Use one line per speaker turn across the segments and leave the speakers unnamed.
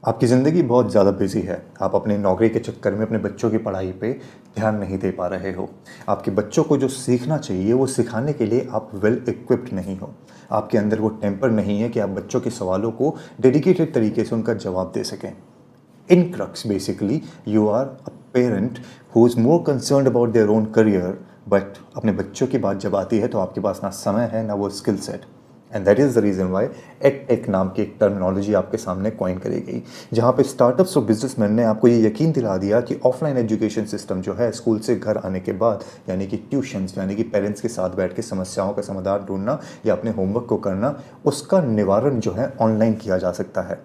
आपकी ज़िंदगी बहुत ज़्यादा बिजी है। आप अपनी नौकरी के चक्कर में अपने बच्चों की पढ़ाई पे ध्यान नहीं दे पा रहे हो। आपके बच्चों को जो सीखना चाहिए वो सिखाने के लिए आप वेल इक्विप्ड नहीं हो। आपके अंदर वो टेम्पर नहीं है कि आप बच्चों के सवालों को डेडिकेटेड तरीके से उनका जवाब दे सकें। In crux basically you are a parent who is more concerned about their own career, but अपने बच्चों की बात जब आती है तो आपके पास ना समय है ना वो skill set. And that is the reason why edtech नाम की एक टर्मिनोलॉजी आपके सामने कॉइन करी गई, जहाँ पे स्टार्टअप्स और बिजनेसमैन ने आपको ये यकीन दिला दिया कि ऑफलाइन एजुकेशन सिस्टम जो है स्कूल से घर आने के बाद, यानी कि ट्यूशन्स, यानी कि पेरेंट्स के साथ बैठ के समस्याओं का समाधान ढूंढना या अपने होमवर्क को करना, उसका निवारण जो है ऑनलाइन किया जा सकता है।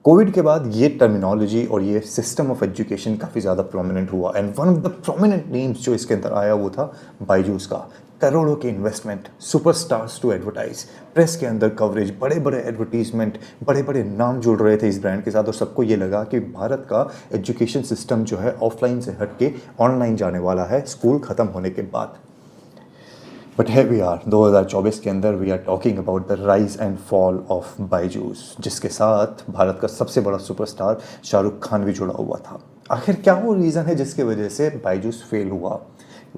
कोविड के बाद ये टर्मिनोलॉजी और ये सिस्टम ऑफ एजुकेशन काफ़ी ज़्यादा प्रोमिनेंट हुआ and one of the prominent names जो इसके अंदर आया वो था बायजूस का। करोड़ों के investment, superstars to advertise, press के अंदर कवरेज, बड़े बड़े एडवर्टीजमेंट, बड़े बड़े नाम जुड़ रहे थे इस ब्रांड के साथ और सबको ये लगा कि भारत का एजुकेशन सिस्टम जो है ऑफलाइन से हट के ऑनलाइन जाने वाला है स्कूल ख़त्म होने के बाद। बट है वी आर 2024 के अंदर we are talking about the rise and fall of Byju's, जिसके साथ भारत का सबसे बड़ा सुपरस्टार शाहरुख खान भी जुड़ा हुआ था। आखिर क्या वो रीज़न है जिसकी वजह से बायजूस फेल हुआ?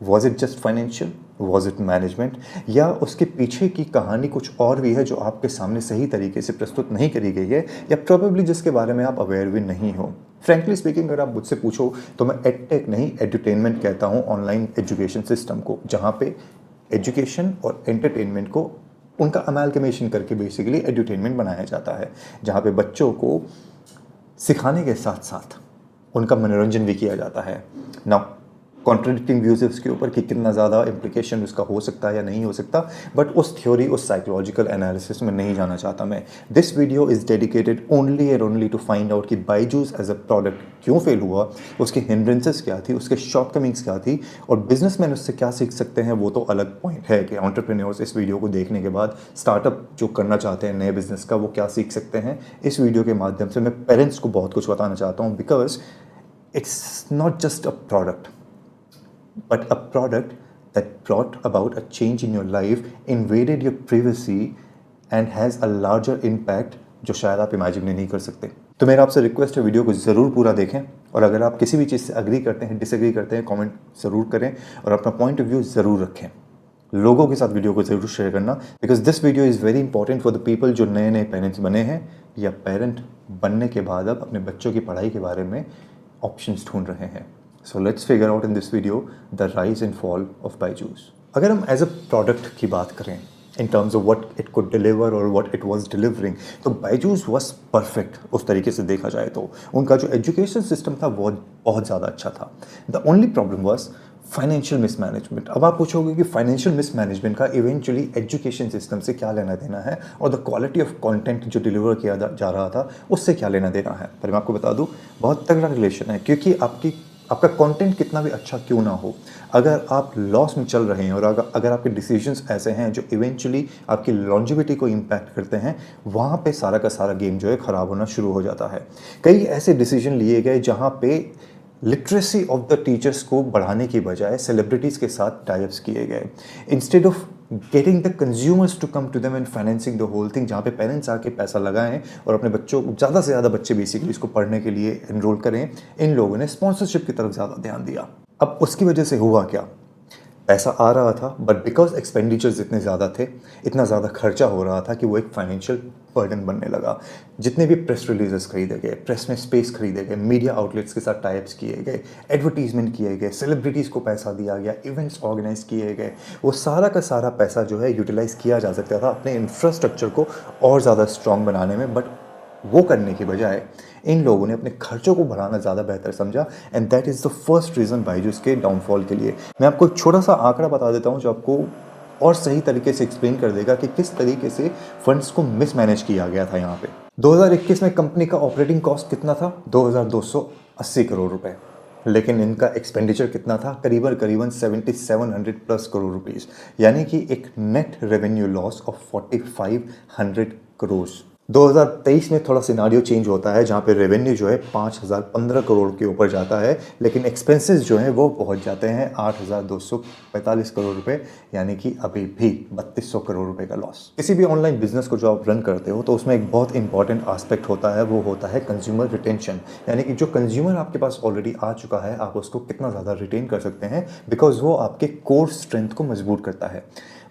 Was it just financial, was it management, या उसके पीछे की कहानी कुछ और भी है जो आपके सामने सही तरीके से प्रस्तुत नहीं करी गई है, या प्रोबेबली जिसके बारे में आप अवेयर भी नहीं हो? फ्रेंकली स्पीकिंग अगर आप मुझसे पूछो तो मैं एडटेक नहीं एडुटेनमेंट कहता हूँ ऑनलाइन एजुकेशन सिस्टम को, जहाँ पे एजुकेशन और एंटरटेनमेंट को उनका अमेलगमेशन करके बेसिकली एडुटेनमेंट बनाया जाता है, जहाँ पे बच्चों को सिखाने के साथ साथ उनका मनोरंजन भी किया जाता है। नाउ कॉन्ट्रडिक्टिंग व्यूज है उसके ऊपर कि कितना ज़्यादा इम्प्लीकेशन उसका हो सकता है या नहीं हो सकता, बट उस थ्योरी, उस साइकोलॉजिकल एनालिसिस में नहीं जाना चाहता मैं। This video is dedicated only and only to find out कि बायजूस एज अ प्रोडक्ट क्यों फेल हुआ, उसकी हिंड्रेंसेस क्या थी, उसके शॉर्टकमिंग्स क्या थी, और बिजनेसमैन उससे क्या सीख सकते हैं। वो तो अलग पॉइंट है कि एंटरप्रेन्योर्स इस वीडियो को देखने के बाद स्टार्टअप जो करना चाहते हैं नए बिजनेस का, वो क्या सीख सकते हैं। इस वीडियो के माध्यम से मैं पेरेंट्स को बहुत कुछ बताना चाहता हूँ, because it's not just a product but a product that brought about a change in your life, invaded your privacy and has a larger impact जो शायद आप इमेजिन नहीं कर सकते। तो मेरा आपसे रिक्वेस्ट है, वीडियो को ज़रूर पूरा देखें, और अगर आप किसी भी चीज़ से अग्री करते हैं, डिसएग्री करते हैं, कमेंट ज़रूर करें और अपना पॉइंट ऑफ व्यू ज़रूर रखें। लोगों के साथ वीडियो को ज़रूर शेयर करना, because this video is very important for the people जो नए नए पेरेंट्स बने हैं या पेरेंट बनने के बाद अब अपने बच्चों की पढ़ाई के बारे में ऑप्शंस ढूंढ रहे हैं। So let's figure out in this video the rise and fall of Byju's. अगर हम एज अ प्रोडक्ट की बात करें इन terms of what it could deliver और व्हाट इट वाज डिलीवरिंग, तो बायजूस वाज परफेक्ट उस तरीके से देखा जाए तो। उनका जो एजुकेशन सिस्टम था वो बहुत ज़्यादा अच्छा था। The only problem was financial mismanagement. अब आप पूछोगे कि फाइनेंशियल मिसमैनेजमेंट का इवेंचुअली एजुकेशन सिस्टम से क्या लेना देना है, और द क्वालिटी ऑफ कंटेंट जो डिलीवर किया जा रहा था उससे क्या लेना देना है। पर मैं आपको बता दूं, बहुत तगड़ा रिलेशन है, क्योंकि आपका कंटेंट कितना भी अच्छा क्यों ना हो, अगर आप लॉस में चल रहे हैं और अगर आपके डिसीजंस ऐसे हैं जो इवेंचुअली आपकी लॉन्जिविटी को इम्पैक्ट करते हैं, वहाँ पे सारा का सारा गेम जो है ख़राब होना शुरू हो जाता है। कई ऐसे डिसीजन लिए गए जहाँ पे लिटरेसी ऑफ द टीचर्स को बढ़ाने की बजाय सेलिब्रिटीज़ के साथ टाइप्स किए गए, instead of getting the consumers to come to them and financing the whole thing, जहाँ पे पेरेंट्स आके पैसा लगाएं और अपने बच्चों को, ज़्यादा से ज़्यादा बच्चे बेसिकली इसको पढ़ने के लिए एनरोल करें। इन लोगों ने स्पॉन्सरशिप की तरफ ज़्यादा ध्यान दिया। अब उसकी वजह से हुआ क्या? पैसा आ रहा था, बट बिकॉज एक्सपेंडिचर्स इतने ज़्यादा थे, इतना ज़्यादा खर्चा हो रहा था कि वो एक फाइनेंशियल बर्डन बनने लगा। जितने भी प्रेस रिलीजेस खरीदे गए, प्रेस में स्पेस खरीदे गए, मीडिया आउटलेट्स के साथ टाइप्स किए गए, एडवर्टीजमेंट किए गए, सेलिब्रिटीज़ को पैसा दिया गया, इवेंट्स ऑर्गेनाइज किए गए, वो सारा का सारा पैसा जो है यूटिलाइज़ किया जा सकता था अपने इंफ्रास्ट्रक्चर को और ज़्यादा स्ट्रॉन्ग बनाने में, बट वो करने की बजाय इन लोगों ने अपने खर्चों को बढ़ाना ज़्यादा बेहतर समझा, and that is the first reason Byju's के डाउनफॉल के लिए। मैं आपको एक छोटा सा आंकड़ा बता देता हूँ जो आपको और सही तरीके से एक्सप्लेन कर देगा कि किस तरीके से फंड्स को मिसमैनेज किया गया था यहाँ पे। 2021 में कंपनी का ऑपरेटिंग कॉस्ट कितना था? 2280 करोड़ रुपए, लेकिन इनका एक्सपेंडिचर कितना था? करीबन 7700 प्लस करोड़ रुपीस, यानी कि एक net revenue loss of 4500 crore. 2023 में थोड़ा सिनारियो चेंज होता है जहाँ पे रेवेन्यू जो है 5,015 करोड़ के ऊपर जाता है, लेकिन एक्सपेंसेस जो हैं वो पहुँच जाते हैं 8,245 करोड़ रुपए, यानी कि अभी भी 3,200 करोड़ रुपए का लॉस। किसी भी ऑनलाइन बिजनेस को जो आप रन करते हो तो उसमें एक बहुत इंपॉर्टेंट आस्पेक्ट होता है, वो होता है कंज्यूमर रिटेंशन, यानी कि जो कंज्यूमर आपके पास ऑलरेडी आ चुका है आप उसको कितना ज़्यादा रिटेन कर सकते हैं, बिकॉज वो आपके कोर स्ट्रेंथ को मजबूत करता है।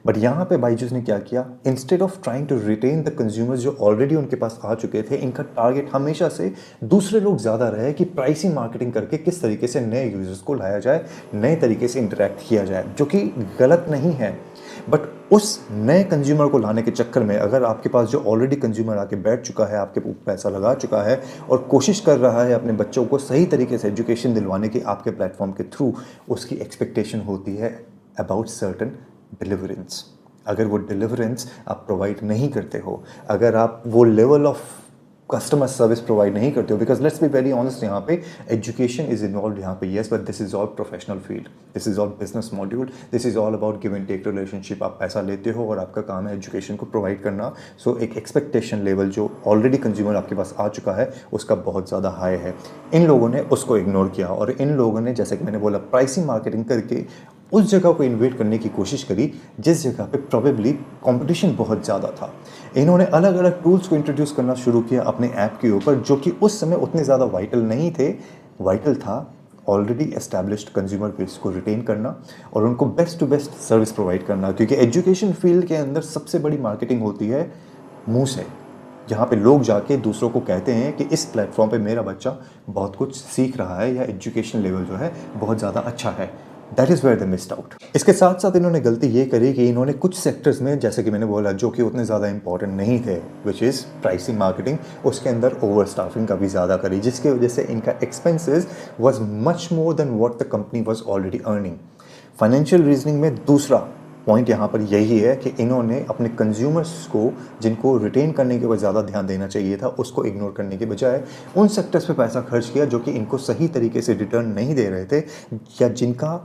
बट यहाँ पे बाईजूस ने क्या किया, instead of trying to retain the consumers जो ऑलरेडी उनके पास आ चुके थे, इनका टारगेट हमेशा से दूसरे लोग ज़्यादा रहे कि प्राइसिंग मार्केटिंग करके किस तरीके से नए यूजर्स को लाया जाए, नए तरीके से इंटरेक्ट किया जाए, जो कि गलत नहीं है। बट उस नए कंज्यूमर को लाने के चक्कर में अगर आपके पास जो ऑलरेडी कंज्यूमर आके बैठ चुका है, आपके ऊपर पैसा लगा चुका है और कोशिश कर रहा है अपने बच्चों को सही तरीके से एजुकेशन दिलवाने की आपके प्लेटफॉर्म के थ्रू, उसकी एक्सपेक्टेशन होती है अबाउट सर्टन डिलीवरेंस। अगर वो डिलीवरेंस आप प्रोवाइड नहीं करते हो, अगर आप वो level of customer service provide नहीं करते हो, because let's be very honest, यहाँ पे एजुकेशन इज इन्वॉल्व यहाँ पे, yes, but this is all professional field, this is all business module, this is all about give and take relationship. आप पैसा लेते हो और आपका काम है एजुकेशन को प्रोवाइड करना। सो एक एक्सपेक्टेशन लेवल जो ऑलरेडी कंज्यूमर आपके पास आ चुका है उसका बहुत ज़्यादा हाई है। इन लोगों ने उसको इग्नोर किया और इन लोगों ने, जैसे कि मैंने बोला, प्राइसिंग मार्केटिंग करके उस जगह को इन्वेट करने की कोशिश करी जिस जगह पे प्रोबेबली कंपटीशन बहुत ज़्यादा था। इन्होंने अलग अलग टूल्स को इंट्रोड्यूस करना शुरू किया अपने ऐप के ऊपर, जो कि उस समय उतने ज़्यादा वाइटल नहीं थे। वाइटल था ऑलरेडी एस्टैब्लिश्ड कंज्यूमर बेस को रिटेन करना और उनको best to best service provide करना, क्योंकि एजुकेशन फील्ड के अंदर सबसे बड़ी मार्केटिंग होती है मुँह से, जहाँ पे लोग जाके दूसरों को कहते हैं कि इस प्लेटफॉर्म पे मेरा बच्चा बहुत कुछ सीख रहा है या एजुकेशन लेवल जो है बहुत ज़्यादा अच्छा है। That is where they missed out. इसके साथ साथ इन्होंने गलती ये करी कि इन्होंने कुछ सेक्टर्स में, जैसे कि मैंने बोला, जो कि उतने ज़्यादा इंपॉर्टेंट नहीं थे, विच इज़ प्राइसिंग मार्केटिंग, उसके अंदर ओवर स्टाफिंग का भी ज़्यादा करी, जिसकी वजह से इनका expenses was much more than what the company was already earning. Financial reasoning में दूसरा पॉइंट यहाँ पर यही है कि इन्होंने अपने कंज्यूमर्स को, जिनको रिटेन करने के ऊपर ज़्यादा ध्यान देना चाहिए था, उसको इग्नोर करने के बजाय उन सेक्टर्स पे पैसा खर्च किया जो कि इनको सही तरीके से रिटर्न नहीं दे रहे थे, या जिनका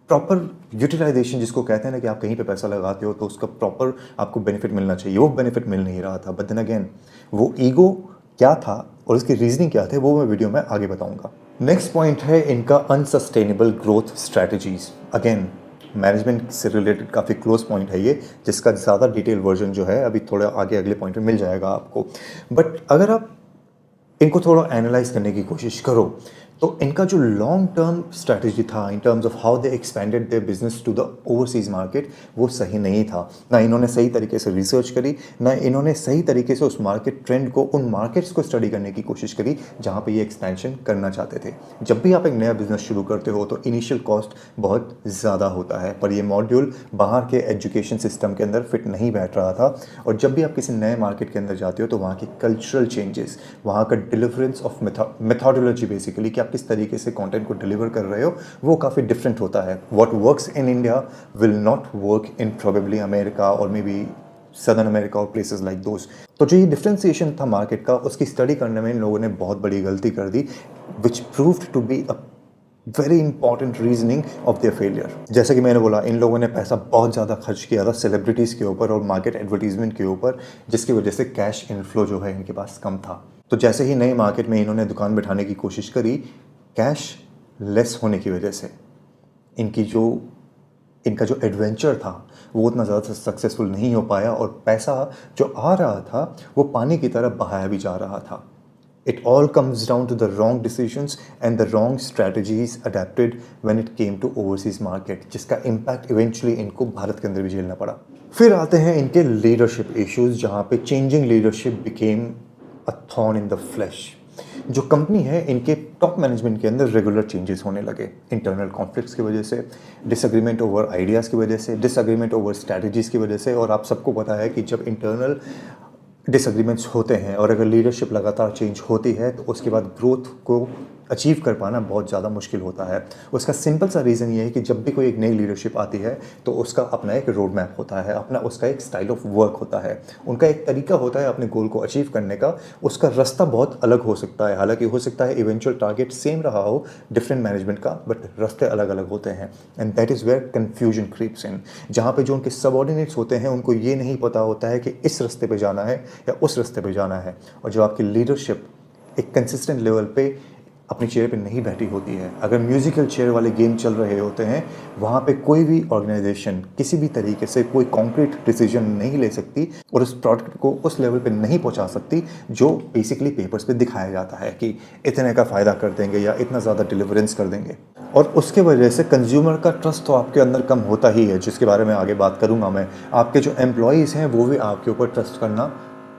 प्रॉपर यूटिलाइजेशन, जिसको कहते हैं ना कि आप कहीं पे पैसा लगाते हो तो उसका प्रॉपर आपको बेनिफिट मिलना चाहिए, वो बेनिफिट मिल नहीं रहा था। बट देन अगेन, वो ईगो क्या था और उसकी रीजनिंग क्या थे वो मैं वीडियो में आगे बताऊंगा। नेक्स्ट पॉइंट है इनका unsustainable growth strategies. Again management से रिलेटेड काफ़ी क्लोज पॉइंट है ये, जिसका ज़्यादा डिटेल वर्जन जो है अभी थोड़ा आगे अगले पॉइंट में मिल जाएगा आपको। बट अगर आप इनको थोड़ा एनालाइज करने की कोशिश करो तो इनका जो लॉन्ग टर्म स्ट्रैटेजी था in terms of how they expanded their business to the overseas market, वो सही नहीं था। ना इन्होंने सही तरीके से रिसर्च करी, ना इन्होंने सही तरीके से उस मार्केट ट्रेंड को, उन मार्केट्स को स्टडी करने की कोशिश करी जहाँ पे ये एक्सपेंशन करना चाहते थे। जब भी आप एक नया बिजनेस शुरू करते हो तो इनिशियल कॉस्ट बहुत ज़्यादा होता है, पर ये मॉड्यूल बाहर के एजुकेशन सिस्टम के अंदर फिट नहीं बैठ रहा था। और जब भी आप किसी नए मार्केट के अंदर जाते हो तो वहाँ के कल्चरल चेंजेस, वहाँ का डिलीवरेंस ऑफ मेथोडोलॉजी, बेसिकली कि आप किस तरीके से कंटेंट को डिलीवर कर रहे हो, वो काफ़ी डिफरेंट होता है। What works in India will not work in probably America और मे बी सदर्न अमेरिका और प्लेसेस लाइक दोस। तो जो ये डिफरेंशिएशन था मार्केट का, उसकी स्टडी करने में इन लोगों ने बहुत बड़ी गलती कर दी, which proved to be a very important reasoning of their failure. जैसे कि मैंने बोला, इन लोगों ने पैसा बहुत ज़्यादा खर्च किया था सेलिब्रिटीज़ के ऊपर और मार्केट एडवर्टीजमेंट के ऊपर, जिसकी वजह से कैश इनफ्लो जो है इनके पास कम था। तो जैसे ही नए मार्केट में इन्होंने दुकान बैठाने की कोशिश करी, कैश लेस होने की वजह से इनका जो एडवेंचर था वो उतना ज़्यादा सक्सेसफुल नहीं हो पाया और पैसा जो आ रहा था वो पानी की तरह बहाया भी जा रहा था। It all comes down to the wrong decisions and the wrong strategies adapted when it came to overseas market, जिसका impact eventually इनको भारत के अंदर भी झेलना पड़ा। फिर आते हैं इनके लीडरशिप इश्यूज, जहाँ पे changing leadership became a thorn in the flesh। जो कंपनी है, इनके टॉप मैनेजमेंट के अंदर रेगुलर चेंजेस होने लगे, इंटरनल कॉन्फ्लिक्ट्स की वजह से, डिसएग्रीमेंट ओवर आइडियाज़ की वजह से, डिसएग्रीमेंट ओवर स्ट्रैटेजीज़ की वजह से। और आप सबको पता है कि जब इंटरनल डिसएग्रीमेंट्स होते हैं और अगर लीडरशिप लगातार चेंज होती है तो उसके बाद ग्रोथ को अचीव कर पाना बहुत ज़्यादा मुश्किल होता है। उसका सिंपल सा रीज़न ये है कि जब भी कोई एक नई लीडरशिप आती है तो उसका अपना एक रोड मैप होता है, अपना उसका एक स्टाइल ऑफ वर्क होता है, उनका एक तरीका होता है अपने गोल को अचीव करने का। उसका रास्ता बहुत अलग हो सकता है, हालांकि हो सकता है इवेंचुअल टारगेट सेम रहा हो डिफरेंट मैनेजमेंट का, बट रास्ते अलग अलग होते हैं। And that is where confusion creeps in, जहाँ पे जो उनके सबऑर्डिनेट्स होते हैं उनको ये नहीं पता होता है कि इस रास्ते पे जाना है या उस रास्ते पे जाना है। और जो आपकी लीडरशिप एक कंसिस्टेंट लेवल पे अपनी चेयर पे नहीं बैठी होती है, अगर म्यूजिकल चेयर वाले गेम चल रहे होते हैं, वहाँ पे कोई भी ऑर्गेनाइजेशन किसी भी तरीके से कोई कॉन्क्रीट डिसीजन नहीं ले सकती और उस प्रोडक्ट को उस लेवल पे नहीं पहुँचा सकती जो बेसिकली पेपर्स पे दिखाया जाता है कि इतने का फ़ायदा कर देंगे या इतना ज़्यादा डिलीवरेंस कर देंगे। और उसके वजह से कंज्यूमर का ट्रस्ट तो आपके अंदर कम होता ही है, जिसके बारे में आगे बात करूँगा मैं। आपके जो एम्प्लॉयज़ हैं वो भी आपके ऊपर ट्रस्ट करना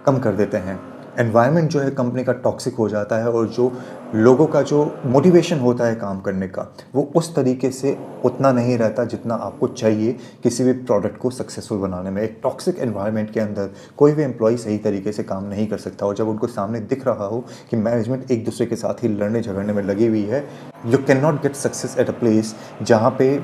कम कर देते हैं। एनवायरनमेंट जो है कंपनी का टॉक्सिक हो जाता है और जो लोगों का जो मोटिवेशन होता है काम करने का वो उस तरीके से उतना नहीं रहता जितना आपको चाहिए किसी भी प्रोडक्ट को सक्सेसफुल बनाने में। एक टॉक्सिक एनवायरनमेंट के अंदर कोई भी एम्प्लॉय सही तरीके से काम नहीं कर सकता, और जब उनको सामने दिख रहा हो कि मैनेजमेंट एक दूसरे के साथ ही लड़ने झगड़ने में लगी हुई है, you can not get success at a place जहाँ पे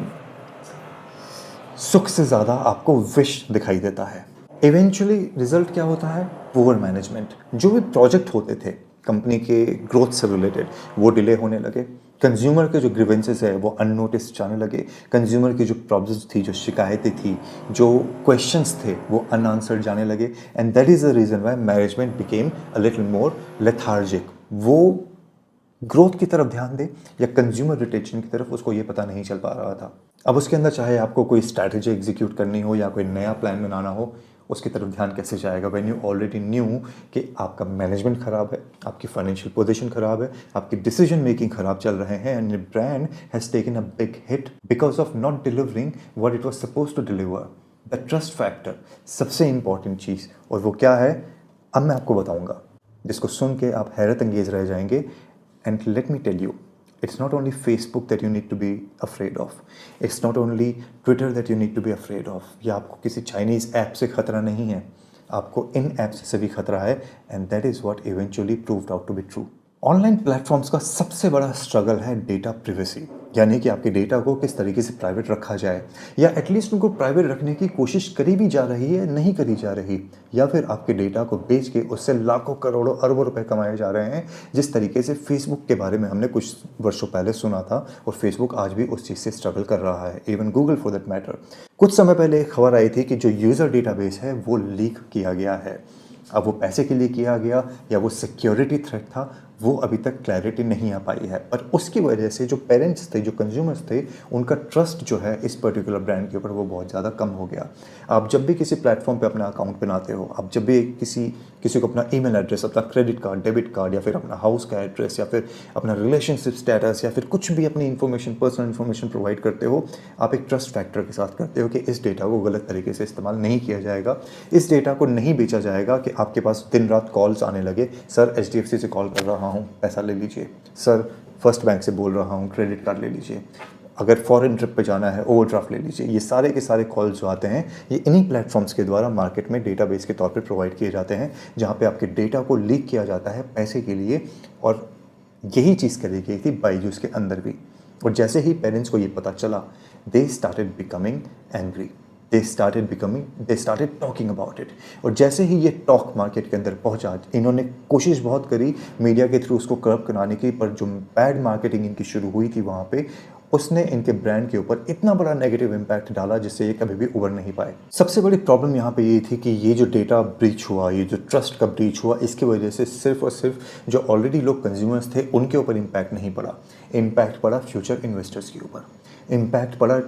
सुख से ज़्यादा आपको विश दिखाई देता है। इवेंचुअली रिजल्ट क्या होता है? Poor management. जो भी प्रोजेक्ट होते थे कंपनी के ग्रोथ से रिलेटेड वो डिले होने लगे, कंज्यूमर के जो ग्रीवेंसेस है वो अननोटिस जाने लगे, कंज्यूमर की जो प्रॉब्लम्स थी, जो शिकायतें थी, जो क्वेश्चंस थे वो अनआंसर्ड जाने लगे। And that is the reason why management became a little more lethargic. वो ग्रोथ की तरफ ध्यान दे या कंज्यूमर रिटेंशन की तरफ, उसको ये पता नहीं चल पा रहा था। अब उसके अंदर चाहे आपको कोई स्ट्रैटेजी एग्जीक्यूट करनी हो या कोई नया प्लान बनाना हो, उसकी तरफ ध्यान कैसे जाएगा व्हेन यू ऑलरेडी न्यू कि आपका मैनेजमेंट खराब है, आपकी फाइनेंशियल पोजीशन खराब है, आपकी डिसीजन मेकिंग खराब चल रहे हैं, and your brand has taken a big hit because of not delivering what it was suppose to deliver. The trust factor सबसे इंपॉर्टेंट चीज़, और वो क्या है अब मैं आपको बताऊंगा, जिसको सुन के आप हैरत अंगेज रह जाएंगे। And let me tell you, it's not only Facebook that you need to be afraid of, it's not only Twitter that you need to be afraid of, या आपको किसी चाइनीज़ ऐप से खतरा नहीं है, आपको इन ऐप्स से भी खतरा है। And that is what eventually proved out to be true. Online platforms का सबसे बड़ा स्ट्रगल है डेटा प्रिवेसी, यानी कि आपके डेटा को किस तरीके से प्राइवेट रखा जाए, या एटलीस्ट उनको प्राइवेट रखने की कोशिश करी भी जा रही है, नहीं करी जा रही, या फिर आपके डेटा को बेच के उससे लाखों करोड़ों अरबों रुपए कमाए जा रहे हैं, जिस तरीके से फेसबुक के बारे में हमने कुछ वर्षों पहले सुना था। और फेसबुक आज भी उस चीज़ से स्ट्रगल कर रहा है, even Google for that matter. कुछ समय पहले एक खबर आई थी कि जो यूज़र डेटाबेस है वो लीक किया गया है। अब वो पैसे के लिए किया गया या वो सिक्योरिटी थ्रेट था, वो अभी तक क्लैरिटी नहीं आ पाई है। पर उसकी वजह से जो पेरेंट्स थे, जो कंज्यूमर्स थे, उनका ट्रस्ट जो है इस पर्टिकुलर ब्रांड के ऊपर वो बहुत ज़्यादा कम हो गया। आप जब भी किसी प्लेटफॉर्म पे अपना अकाउंट बनाते हो, आप जब भी किसी को अपना ईमेल एड्रेस, अपना क्रेडिट कार्ड, डेबिट कार्ड, या फिर अपना हाउस का एड्रेस, या फिर अपना रिलेशनशिप स्टेटस, या फिर कुछ भी अपनी इन्फॉर्मेशन, पर्सनल इन्फॉर्मेशन प्रोवाइड करते हो, आप एक ट्रस्ट फैक्टर के साथ करते हो कि इस डेटा को गलत तरीके से इस्तेमाल नहीं किया जाएगा, इस डेटा को नहीं बेचा जाएगा कि आपके पास दिन रात कॉल्स आने लगे, सर HDFC से कॉल कर रहा हूँ पैसा ले लीजिए, सर फर्स्ट बैंक से बोल रहा हूँ क्रेडिट कार्ड ले लीजिए, अगर फॉरेन ट्रिप पे जाना है ओवरड्राफ्ट ले लीजिए। ये सारे के सारे कॉल्स जो आते हैं ये इन्हीं प्लेटफॉर्म्स के द्वारा मार्केट में डेटाबेस के तौर पे प्रोवाइड किए जाते हैं, जहाँ पे आपके डेटा को लीक किया जाता है पैसे के लिए। और यही चीज़ करी गई थी बायजूस के अंदर भी। और जैसे ही पेरेंट्स को ये पता चला, they started becoming angry, they started talking about it. और जैसे ही ये टॉक मार्केट के अंदर पहुंचा, इन्होंने कोशिश बहुत करी मीडिया के थ्रू उसको कर्ब कराने की, पर जो बैड मार्केटिंग इनकी शुरू हुई थी वहाँ पे, उसने इनके ब्रांड के ऊपर इतना बड़ा नेगेटिव इम्पैक्ट डाला जिससे ये कभी भी उभर नहीं पाए। सबसे बड़ी प्रॉब्लम यहाँ पे ये थी कि ये जो डेटा ब्रीच हुआ, ये जो ट्रस्ट का ब्रीच हुआ, इसकी वजह से सिर्फ और सिर्फ जो ऑलरेडी लोग कंज्यूमर्स थे उनके ऊपर इम्पैक्ट नहीं पड़ा, इम्पैक्ट पड़ा फ्यूचर इन्वेस्टर्स के ऊपर, इम्पैक्ट पड़ा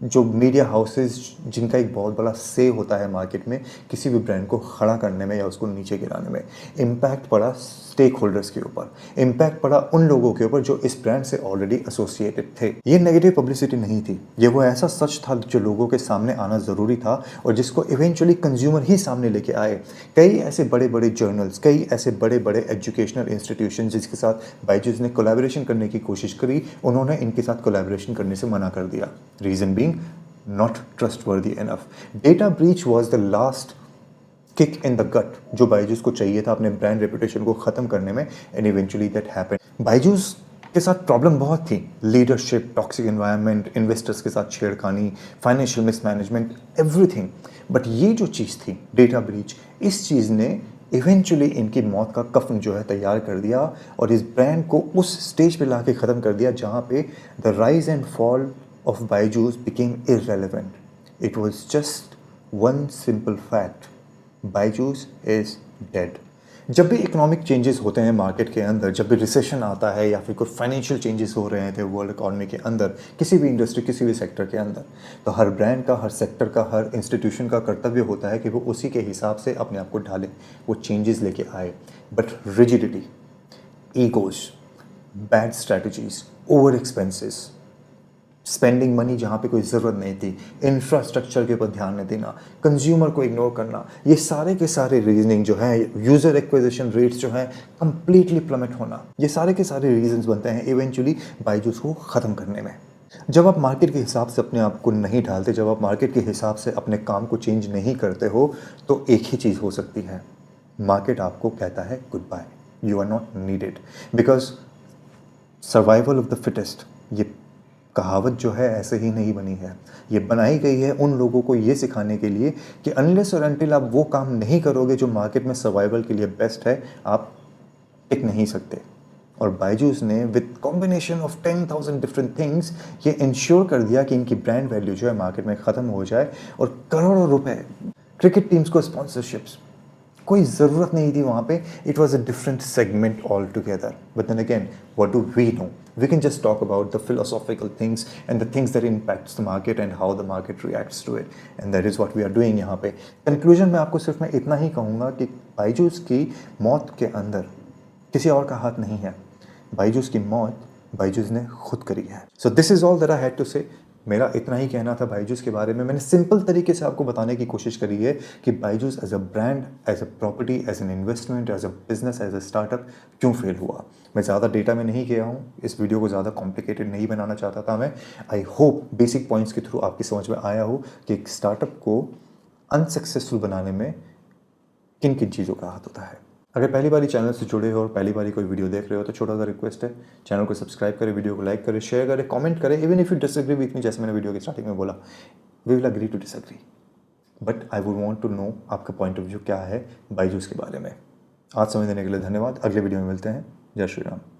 जो मीडिया हाउसेस जिनका एक बहुत बड़ा से होता है मार्केट में किसी भी ब्रांड को खड़ा करने में या उसको नीचे गिराने में, इम्पैक्ट पड़ा स्टेक होल्डर्स के ऊपर, इम्पैक्ट पड़ा उन लोगों के ऊपर जो इस ब्रांड से ऑलरेडी एसोसिएटेड थे। ये नेगेटिव पब्लिसिटी नहीं थी, ये वो ऐसा सच था जो लोगों के सामने आना ज़रूरी था और जिसको इवेंचुअली कंज्यूमर ही सामने लेके आए। कई ऐसे बड़े बड़े जर्नल्स, कई ऐसे बड़े बड़े एजुकेशनल इंस्टीट्यूशन जिसके साथ बायजूस ने कोलैबोरेशन करने की कोशिश करी, उन्होंने इनके साथ कोलैबोरेशन करने से मना कर दिया। Reason being not trustworthy enough. Data breach was the last kick in the gut जो बायजूस को चाहिए था अपने ब्रांड रेपुटेशन को ख़त्म करने में, and eventually that happened. Byju's के साथ प्रॉब्लम बहुत थी, लीडरशिप, टॉक्सिक एनवायरनमेंट, इन्वेस्टर्स के साथ छेड़खानी, फाइनेंशियल मिसमैनेजमेंट, एवरीथिंग। बट ये जो चीज़ थी डेटा ब्रीच, इस चीज़ ने इवेंचुअली इनकी मौत का कफन जो है तैयार कर दिया और इस ब्रांड को उस स्टेज पे लाके ख़त्म कर दिया जहाँ पे the rise and fall of Byju's became irrelevant. It was just one simple fact, Byju's is dead. जब भी इकोनॉमिक चेंजेस होते हैं मार्केट के अंदर, जब भी रिसेशन आता है या फिर कोई फाइनेंशियल चेंजेस हो रहे थे वर्ल्ड इकॉनमी के अंदर, किसी भी इंडस्ट्री, किसी भी सेक्टर के अंदर, तो हर ब्रांड का, हर सेक्टर का, हर इंस्टीट्यूशन का कर्तव्य होता है कि वो उसी के हिसाब से अपने आप को ढाले, वो चेंजेस लेके आए। But rigidity, egos, bad strategies, over expenses, spending money जहाँ पे कोई ज़रूरत नहीं थी, इंफ्रास्ट्रक्चर के ऊपर ध्यान नहीं देना, कंज्यूमर को इग्नोर करना, ये सारे के सारे रीजनिंग जो है, यूज़र एक्विजिशन रेट्स जो हैं कंप्लीटली प्लमेट होना, ये सारे के सारे रीजंस बनते हैं इवेंचुअली बायजूस को ख़त्म करने में। जब आप मार्केट के हिसाब से अपने आप को नहीं ढालते, जब आप मार्केट के हिसाब से अपने काम को चेंज नहीं करते हो, तो एक ही चीज़ हो सकती है, मार्केट आपको कहता है good bye, you are not needed. Because survival of the fittest, ये कहावत जो है ऐसे ही नहीं बनी है, ये बनाई गई है उन लोगों को ये सिखाने के लिए कि अनलेस और अनटिल आप वो काम नहीं करोगे जो मार्केट में सर्वाइवल के लिए बेस्ट है, आप टिक नहीं सकते। और बायजूस ने with combination of 10,000 different things ये इंश्योर कर दिया कि इनकी ब्रांड वैल्यू जो है मार्केट में ख़त्म हो जाए और करोड़ों रुपए क्रिकेट टीम्स को स्पॉन्सरशिप्स, कोई ज़रूरत नहीं थी वहाँ पे। It was a different segment all together. But then again, what do we know? We can just talk about the philosophical things and the things that impacts the market and how the market reacts to it, and that is what we are doing यहाँ पे। Conclusion में आपको सिर्फ मैं इतना ही कहूँगा कि बायजूस की मौत के अंदर किसी और का हाथ नहीं है। बायजूस की मौत बायजूस ने खुद करी है। So this is all that I had to say. मेरा इतना ही कहना था बायजूस के बारे में। मैंने सिंपल तरीके से आपको बताने की कोशिश करी है कि Byju's as a brand, as a property, as an investment, as a business, as a startup क्यों फेल हुआ। मैं ज़्यादा डेटा में नहीं गया हूँ, इस वीडियो को ज़्यादा कॉम्प्लिकेटेड नहीं बनाना चाहता था मैं। आई होप बेसिक पॉइंट्स के थ्रू आपकी समझ में आया हो कि एक स्टार्टअप को अनसक्सेसफुल बनाने में किन किन चीज़ों का हाथ होता है। अगर पहली बारी चैनल से जुड़े हो और पहली बारी कोई वीडियो देख रहे हो तो छोटा सा रिक्वेस्ट है, चैनल को सब्सक्राइब करें, वीडियो को लाइक करें, शेयर करें, कमेंट करें। Even if you disagree with me, जैसे मैंने वीडियो के स्टार्टिंग में बोला, we will agree to disagree, but I would want to know आपका पॉइंट ऑफ व्यू क्या है बायजूस के बारे में। आज समय देने के लिए धन्यवाद। अगले वीडियो में मिलते हैं। जय श्री राम।